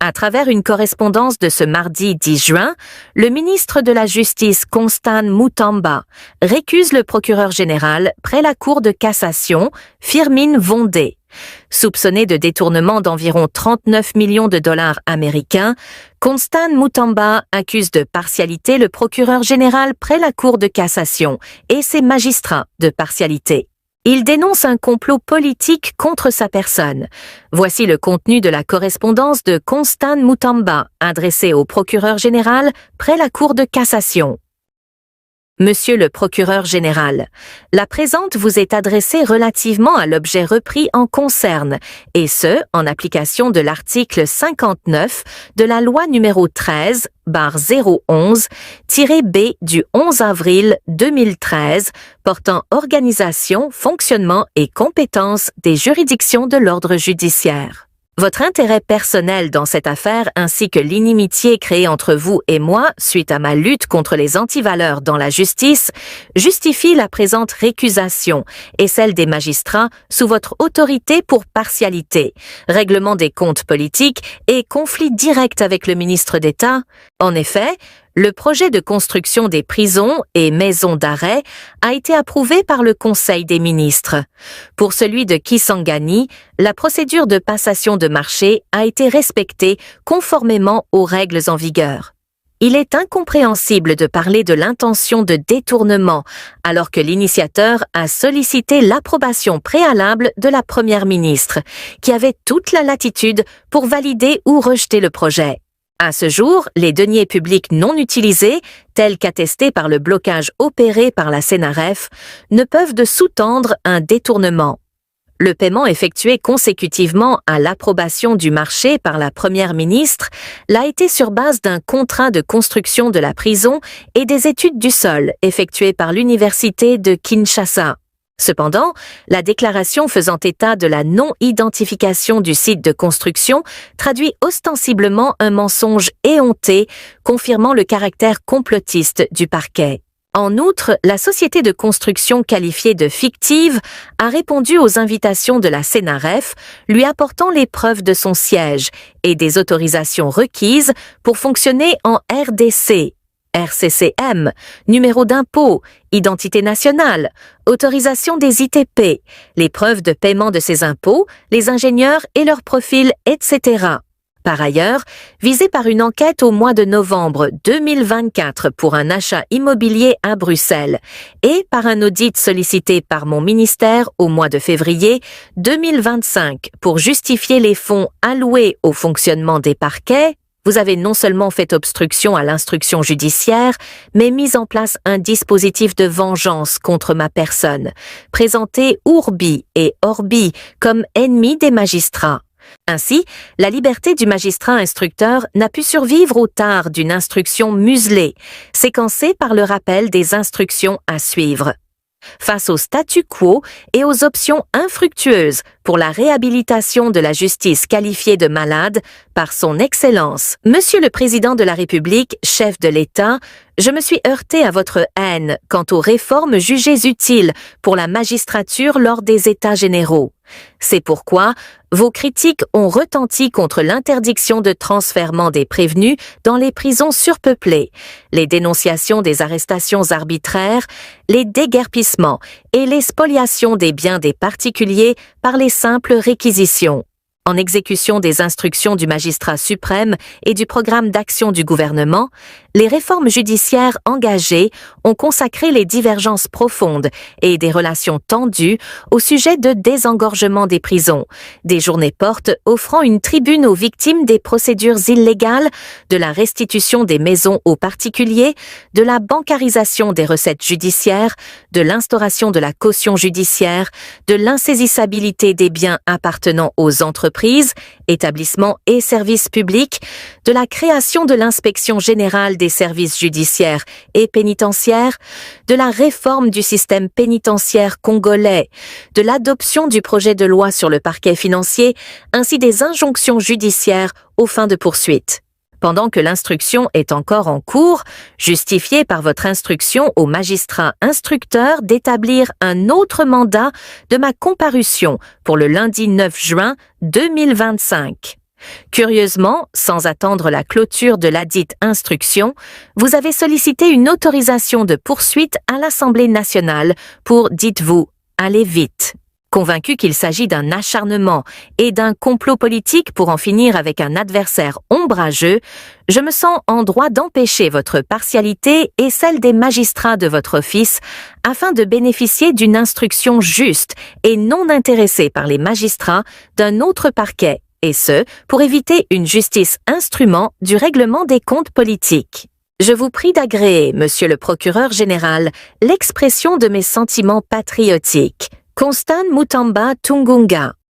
À travers une correspondance de ce mardi 10 juin, le ministre de la Justice Constant Mutamba récuse le procureur général près la Cour de cassation, Firmin Vondé. Soupçonné de détournement d'environ 39 millions de dollars américains, Constant Mutamba accuse de partialité le procureur général près la Cour de cassation et ses magistrats de partialité. Il dénonce un complot politique contre sa personne. Voici le contenu de la correspondance de Constant Mutamba adressée au procureur général près la Cour de cassation. Monsieur le procureur général, la présente vous est adressée relativement à l'objet repris en concerne, et ce, en application de l'article 59 de la loi numéro 13/011-B du 11 avril 2013 portant organisation, fonctionnement et compétences des juridictions de l'ordre judiciaire. Votre intérêt personnel dans cette affaire ainsi que l'inimitié créée entre vous et moi suite à ma lutte contre les antivaleurs dans la justice justifie la présente récusation et celle des magistrats sous votre autorité pour partialité, règlement des comptes politiques et conflit direct avec le ministre d'État. En effet, le projet de construction des prisons et maisons d'arrêt a été approuvé par le Conseil des ministres. Pour celui de Kisangani, la procédure de passation de marché a été respectée conformément aux règles en vigueur. Il est incompréhensible de parler de l'intention de détournement alors que l'initiateur a sollicité l'approbation préalable de la Première ministre, qui avait toute la latitude pour valider ou rejeter le projet. À ce jour, les deniers publics non utilisés, tels qu'attestés par le blocage opéré par la CNRF, ne peuvent de sous-tendre un détournement. Le paiement effectué consécutivement à l'approbation du marché par la Première ministre l'a été sur base d'un contrat de construction de la prison et des études du sol effectuées par l'Université de Kinshasa. Cependant, la déclaration faisant état de la non-identification du site de construction traduit ostensiblement un mensonge éhonté, confirmant le caractère complotiste du parquet. En outre, la société de construction qualifiée de fictive a répondu aux invitations de la CNRF, lui apportant les preuves de son siège et des autorisations requises pour fonctionner en RDC. RCCM, numéro d'impôt, identité nationale, autorisation des ITP, les preuves de paiement de ces impôts, les ingénieurs et leurs profils, etc. Par ailleurs, visé par une enquête au mois de novembre 2024 pour un achat immobilier à Bruxelles et par un audit sollicité par mon ministère au mois de février 2025 pour justifier les fonds alloués au fonctionnement des parquets, vous avez non seulement fait obstruction à l'instruction judiciaire, mais mis en place un dispositif de vengeance contre ma personne, présenté Urbi et Orbi comme ennemi des magistrats. Ainsi, la liberté du magistrat instructeur n'a pu survivre au tard d'une instruction muselée, séquencée par le rappel des instructions à suivre. Face au statu quo et aux options infructueuses pour la réhabilitation de la justice qualifiée de malade par son Excellence, Monsieur le Président de la République, chef de l'État, je me suis heurté à votre haine quant aux réformes jugées utiles pour la magistrature lors des États généraux. C'est pourquoi vos critiques ont retenti contre l'interdiction de transfèrement des prévenus dans les prisons surpeuplées, les dénonciations des arrestations arbitraires, les déguerpissements et les spoliations des biens des particuliers par les simples réquisitions. En exécution des instructions du magistrat suprême et du programme d'action du gouvernement, les réformes judiciaires engagées ont consacré les divergences profondes et des relations tendues au sujet de désengorgement des prisons, des journées portes offrant une tribune aux victimes des procédures illégales, de la restitution des maisons aux particuliers, de la bancarisation des recettes judiciaires, de l'instauration de la caution judiciaire, de l'insaisissabilité des biens appartenant aux entreprises, établissements et services publics, de la création de l'inspection générale des services judiciaires et pénitentiaires, de la réforme du système pénitentiaire congolais, de l'adoption du projet de loi sur le parquet financier, ainsi des injonctions judiciaires aux fins de poursuite. Pendant que l'instruction est encore en cours, justifiée par votre instruction au magistrat instructeur d'établir un autre mandat de ma comparution pour le lundi 9 juin 2025. Curieusement, sans attendre la clôture de ladite instruction, vous avez sollicité une autorisation de poursuite à l'Assemblée nationale pour, dites-vous, aller vite. Convaincu qu'il s'agit d'un acharnement et d'un complot politique pour en finir avec un adversaire ombrageux, je me sens en droit d'empêcher votre partialité et celle des magistrats de votre office afin de bénéficier d'une instruction juste et non intéressée par les magistrats d'un autre parquet, et ce, pour éviter une justice instrument du règlement des comptes politiques. Je vous prie d'agréer, Monsieur le procureur général, l'expression de mes sentiments patriotiques. Constan Mutamba Tungunga.